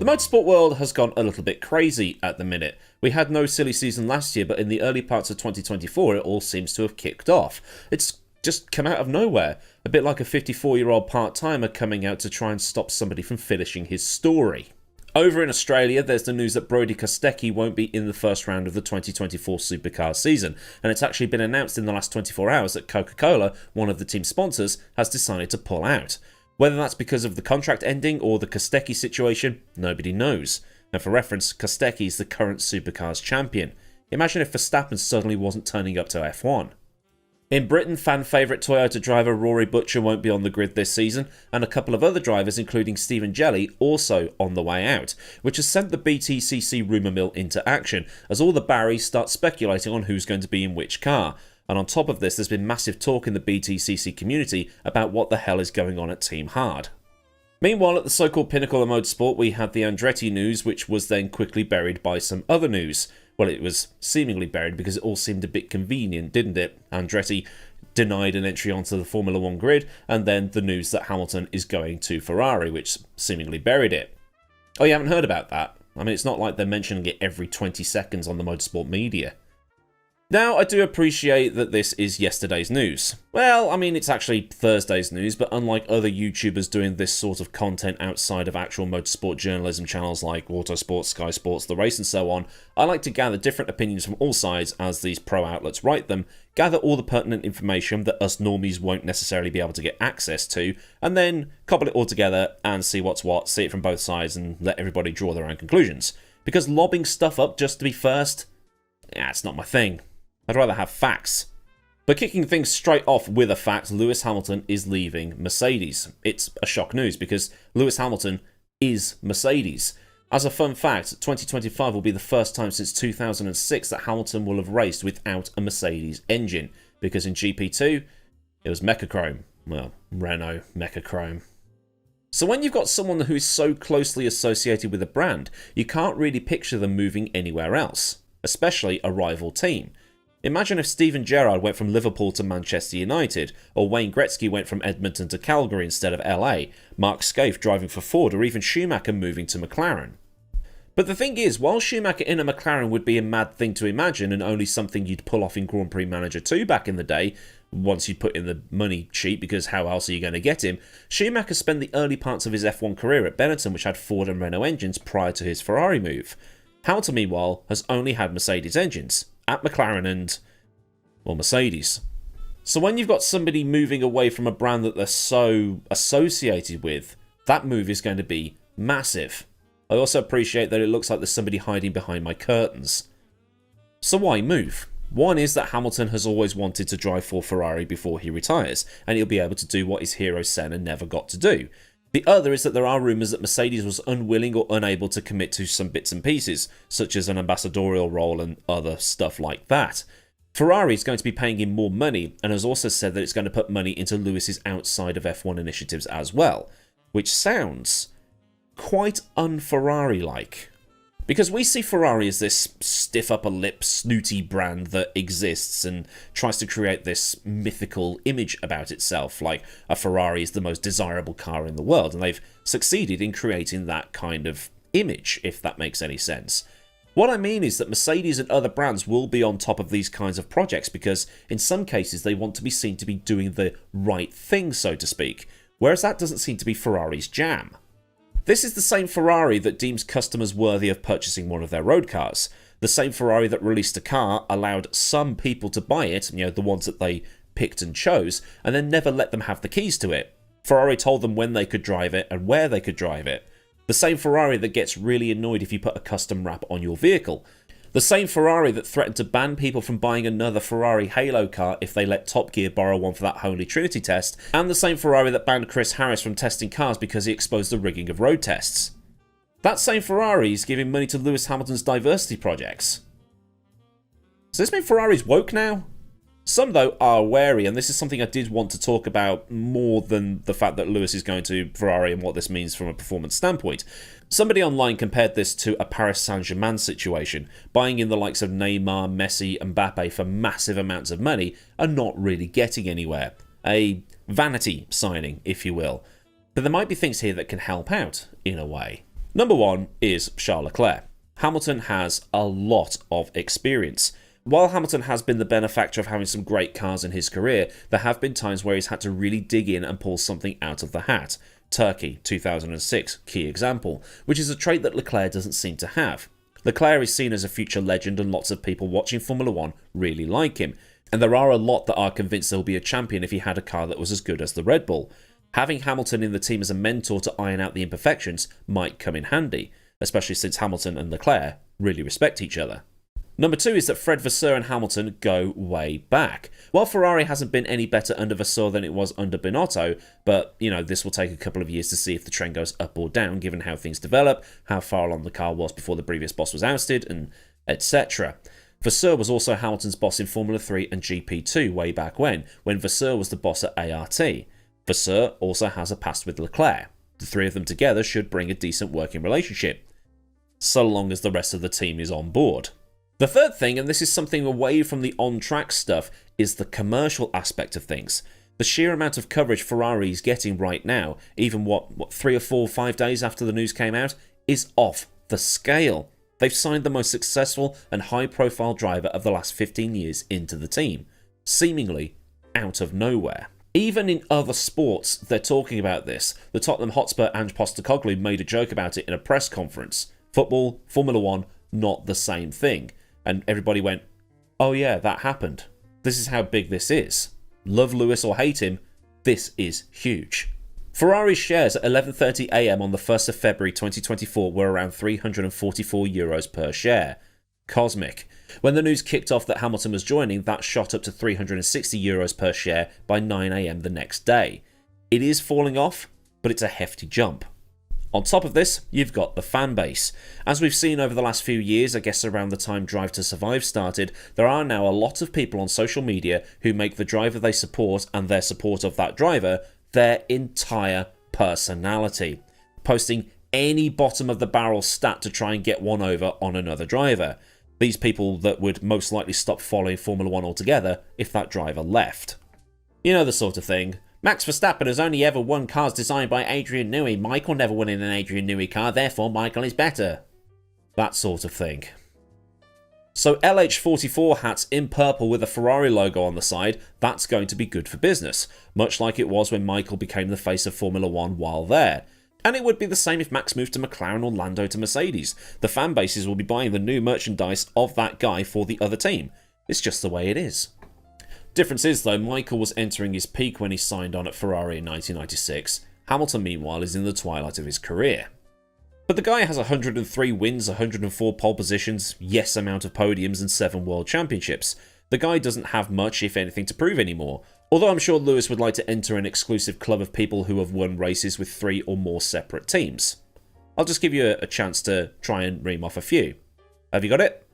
The motorsport world has gone a little bit crazy at the minute. We had no silly season last year, but in the early parts of 2024 it all seems to have kicked off. It's just come out of nowhere, a bit like a 54-year-old part-timer coming out to try and stop somebody from finishing his story. Over in Australia, there's the news that Brodie Kostecki won't be in the first round of the 2024 Supercar season, and it's actually been announced in the last 24 hours that Coca-Cola, one of the team sponsors, has decided to pull out. Whether that's because of the contract ending or the Kostecki situation, nobody knows. And for reference, Kostecki is the current Supercars champion. Imagine if Verstappen suddenly wasn't turning up to F1. In Britain, fan favourite Toyota driver Rory Butcher won't be on the grid this season, and a couple of other drivers, including Stephen Jelley, also on the way out, which has sent the BTCC rumour mill into action, as all the Barrys start speculating on who's going to be in which car. And on top of this, there's been massive talk in the BTCC community about what the hell is going on at Team Hard. Meanwhile, at the so-called pinnacle of motorsport, we had the Andretti news, which was then quickly buried by some other news. Well, it was seemingly buried because it all seemed a bit convenient, didn't it? Andretti denied an entry onto the Formula 1 grid, and then the news that Hamilton is going to Ferrari, which seemingly buried it. Oh, you haven't heard about that? I mean, it's not like they're mentioning it every 20 seconds on the motorsport media. Now, I do appreciate that this is yesterday's news. Well, I mean, it's actually Thursday's news, but unlike other YouTubers doing this sort of content outside of actual motorsport journalism channels like Autosport, Sky Sports, The Race and so on, I like to gather different opinions from all sides as these pro outlets write them, gather all the pertinent information that us normies won't necessarily be able to get access to, and then cobble it all together and see what's what, see it from both sides and let everybody draw their own conclusions. Because lobbing stuff up just to be first, yeah, it's not my thing. I'd rather have facts. But kicking things straight off with a fact, Lewis Hamilton is leaving Mercedes. It's a shock news because Lewis Hamilton is Mercedes. As a fun fact, 2025 will be the first time since 2006 that Hamilton will have raced without a Mercedes engine. Because in GP2, it was Mechachrome. Well, Renault Mechachrome. So when you've got someone who is so closely associated with a brand, you can't really picture them moving anywhere else, especially a rival team. Imagine if Steven Gerrard went from Liverpool to Manchester United, or Wayne Gretzky went from Edmonton to Calgary instead of LA, Mark Skaife driving for Ford, or even Schumacher moving to McLaren. But the thing is, while Schumacher in a McLaren would be a mad thing to imagine and only something you'd pull off in Grand Prix Manager 2 back in the day, once you put in the money cheap, because how else are you going to get him, Schumacher spent the early parts of his F1 career at Benetton, which had Ford and Renault engines prior to his Ferrari move. Hamilton, meanwhile, has only had Mercedes engines, at McLaren and, well, Mercedes. So when you've got somebody moving away from a brand that they're so associated with, that move is going to be massive. I also appreciate that it looks like there's somebody hiding behind my curtains. So why move? One is that Hamilton has always wanted to drive for Ferrari before he retires, and he'll be able to do what his hero Senna never got to do. The other is that there are rumours that Mercedes was unwilling or unable to commit to some bits and pieces, such as an ambassadorial role and other stuff like that. Ferrari is going to be paying him more money, and has also said that it's going to put money into Lewis's outside of F1 initiatives as well, which sounds quite un-Ferrari-like. Because we see Ferrari as this stiff upper lip, snooty brand that exists and tries to create this mythical image about itself, like a Ferrari is the most desirable car in the world, and they've succeeded in creating that kind of image, if that makes any sense. What I mean is that Mercedes and other brands will be on top of these kinds of projects because in some cases they want to be seen to be doing the right thing, so to speak, whereas that doesn't seem to be Ferrari's jam. This is the same Ferrari that deems customers worthy of purchasing one of their road cars. The same Ferrari that released a car, allowed some people to buy it, the ones that they picked and chose, and then never let them have the keys to it. Ferrari told them when they could drive it and where they could drive it. The same Ferrari that gets really annoyed if you put a custom wrap on your vehicle. The same Ferrari that threatened to ban people from buying another Ferrari Halo car if they let Top Gear borrow one for that Holy Trinity test, and the same Ferrari that banned Chris Harris from testing cars because he exposed the rigging of road tests. That same Ferrari is giving money to Lewis Hamilton's diversity projects. Does this mean Ferrari's woke now? Some, though, are wary, and this is something I did want to talk about more than the fact that Lewis is going to Ferrari and what this means from a performance standpoint. Somebody online compared this to a Paris Saint-Germain situation, buying in the likes of Neymar, Messi, and Mbappe for massive amounts of money and not really getting anywhere. A vanity signing, if you will. But there might be things here that can help out, in a way. Number 1 is Charles Leclerc. Hamilton has a lot of experience. While Hamilton has been the benefactor of having some great cars in his career, there have been times where he's had to really dig in and pull something out of the hat. Turkey, 2006, key example, which is a trait that Leclerc doesn't seem to have. Leclerc is seen as a future legend and lots of people watching Formula 1 really like him, and there are a lot that are convinced he'll be a champion if he had a car that was as good as the Red Bull. Having Hamilton in the team as a mentor to iron out the imperfections might come in handy, especially since Hamilton and Leclerc really respect each other. Number 2 is that Fred Vasseur and Hamilton go way back. While Ferrari hasn't been any better under Vasseur than it was under Binotto, but, this will take a couple of years to see if the trend goes up or down given how things develop, how far along the car was before the previous boss was ousted, and etc. Vasseur was also Hamilton's boss in Formula 3 and GP2 way back when Vasseur was the boss at ART. Vasseur also has a past with Leclerc. The three of them together should bring a decent working relationship, so long as the rest of the team is on board. The third thing, and this is something away from the on-track stuff, is the commercial aspect of things. The sheer amount of coverage Ferrari is getting right now, even 3 or 4 or 5 days after the news came out, is off the scale. They've signed the most successful and high-profile driver of the last 15 years into the team, seemingly out of nowhere. Even in other sports, they're talking about this. The Tottenham Hotspur Ange Postecoglou made a joke about it in a press conference. Football, Formula 1, not the same thing. And everybody went, oh yeah, that happened. This is how big this is. Love Lewis or hate him, this is huge. Ferrari's shares at 11:30 AM on the 1st of February 2024 were around €344 per share. Cosmic. When the news kicked off that Hamilton was joining, that shot up to €360 per share by 9 AM the next day. It is falling off, but it's a hefty jump. On top of this, you've got the fan base. As we've seen over the last few years, I guess around the time Drive to Survive started, there are now a lot of people on social media who make the driver they support and their support of that driver their entire personality, posting any bottom of the barrel stat to try and get one over on another driver. These people that would most likely stop following Formula 1 altogether if that driver left. You know the sort of thing. Max Verstappen has only ever won cars designed by Adrian Newey. Michael never won in an Adrian Newey car, therefore Michael is better. That sort of thing. So LH44 hats in purple with a Ferrari logo on the side, that's going to be good for business, much like it was when Michael became the face of Formula 1 while there. And it would be the same if Max moved to McLaren or Lando to Mercedes. The fan bases will be buying the new merchandise of that guy for the other team. It's just the way it is. Difference is, though, Michael was entering his peak when he signed on at Ferrari in 1996. Hamilton, meanwhile, is in the twilight of his career. But the guy has 103 wins, 104 pole positions, yes amount of podiums, and 7 world championships. The guy doesn't have much, if anything, to prove anymore. Although I'm sure Lewis would like to enter an exclusive club of people who have won races with 3 or more separate teams. I'll just give you a chance to try and ream off a few. Have you got it?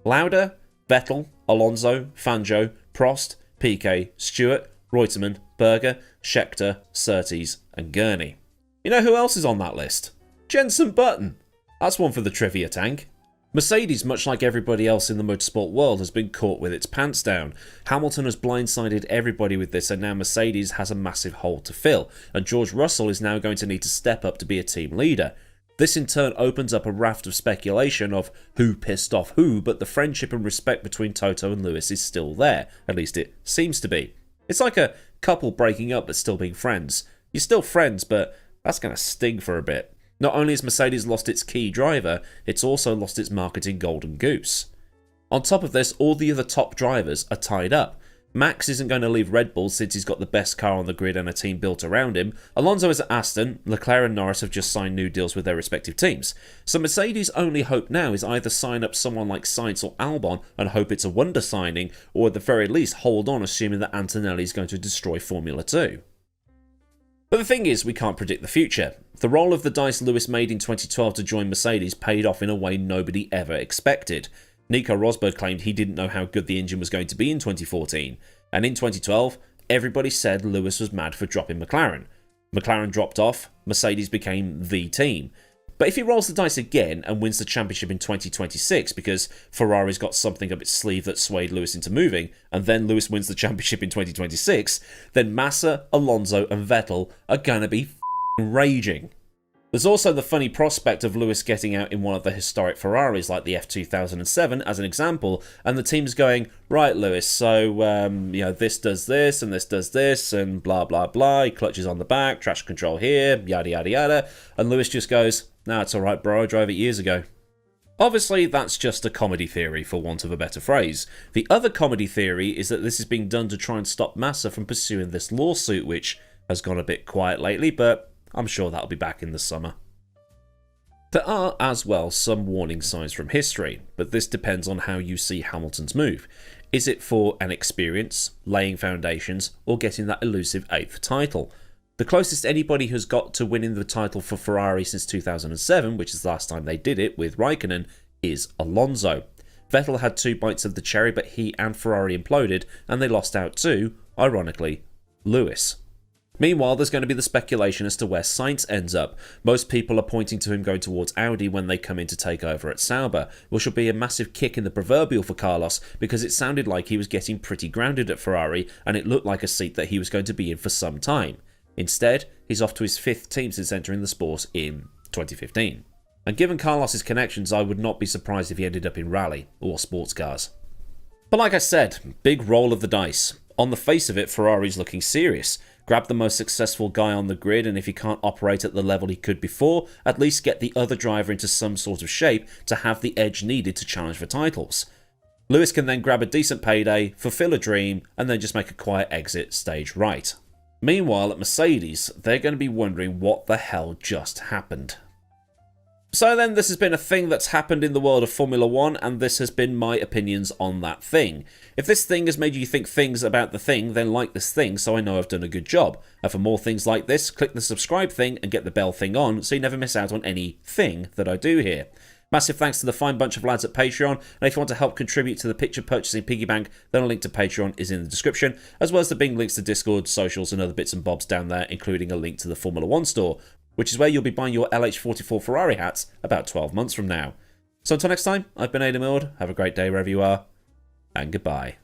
Lauda, Vettel, Alonso, Fangio, Prost, Piquet, Stewart, Reutemann, Berger, Scheckter, Surtees, and Gurney. You know who else is on that list? Jenson Button. That's one for the trivia tank. Mercedes, much like everybody else in the motorsport world, has been caught with its pants down. Hamilton has blindsided everybody with this, and now Mercedes has a massive hole to fill, and George Russell is now going to need to step up to be a team leader. This in turn opens up a raft of speculation of who pissed off who, but the friendship and respect between Toto and Lewis is still there. At least it seems to be. It's like a couple breaking up but still being friends. You're still friends, but that's going to sting for a bit. Not only has Mercedes lost its key driver, it's also lost its marketing golden goose. On top of this, all the other top drivers are tied up. Max isn't going to leave Red Bull since he's got the best car on the grid and a team built around him. Alonso is at Aston. Leclerc and Norris have just signed new deals with their respective teams. So Mercedes' only hope now is either sign up someone like Sainz or Albon and hope it's a wonder signing, or at the very least hold on assuming that Antonelli is going to destroy Formula 2. But the thing is, we can't predict the future. The roll of the dice Lewis made in 2012 to join Mercedes paid off in a way nobody ever expected. Nico Rosberg claimed he didn't know how good the engine was going to be in 2014, and in 2012, everybody said Lewis was mad for dropping McLaren. McLaren dropped off, Mercedes became the team. But if he rolls the dice again and wins the championship in 2026 because Ferrari's got something up its sleeve that swayed Lewis into moving, and then Lewis wins the championship in 2026, then Massa, Alonso and Vettel are gonna be raging. There's also the funny prospect of Lewis getting out in one of the historic Ferraris like the F2007 as an example, and the team's going, right Lewis, so this does this and this does this and blah blah blah, he clutches on the back, traction control here, yada yada yada, and Lewis just goes, nah, it's alright bro, I drove it years ago. Obviously, that's just a comedy theory, for want of a better phrase. The other comedy theory is that this is being done to try and stop Massa from pursuing this lawsuit, which has gone a bit quiet lately, but I'm sure that'll be back in the summer. There are, as well, some warning signs from history, but this depends on how you see Hamilton's move. Is it for an experience, laying foundations, or getting that elusive 8th title? The closest anybody has got to winning the title for Ferrari since 2007, which is the last time they did it with Raikkonen, is Alonso. Vettel had 2 bites of the cherry, but he and Ferrari imploded, and they lost out to, ironically, Lewis. Meanwhile, there's going to be the speculation as to where Sainz ends up. Most people are pointing to him going towards Audi when they come in to take over at Sauber, which will be a massive kick in the proverbial for Carlos, because it sounded like he was getting pretty grounded at Ferrari, and it looked like a seat that he was going to be in for some time. Instead, he's off to his 5th team since entering the sport in 2015. And given Carlos's connections, I would not be surprised if he ended up in rally or sports cars. But like I said, big roll of the dice. On the face of it, Ferrari's looking serious. Grab the most successful guy on the grid, and if he can't operate at the level he could before, at least get the other driver into some sort of shape to have the edge needed to challenge for titles. Lewis can then grab a decent payday, fulfill a dream, and then just make a quiet exit stage right. Meanwhile, at Mercedes, they're going to be wondering what the hell just happened. So then, this has been a thing that's happened in the world of Formula 1, and this has been my opinions on that thing. If this thing has made you think things about the thing, then like this thing so I know I've done a good job. And for more things like this, click the subscribe thing and get the bell thing on so you never miss out on any thing that I do here. Massive thanks to the fine bunch of lads at Patreon, and if you want to help contribute to the picture purchasing piggy bank, then a link to Patreon is in the description, as well as the big links to Discord, socials and other bits and bobs down there, including a link to the Formula 1 store, which is where you'll be buying your LH44 Ferrari hats about 12 months from now. So until next time, I've been AdmiralLaWind, have a great day wherever you are, and goodbye.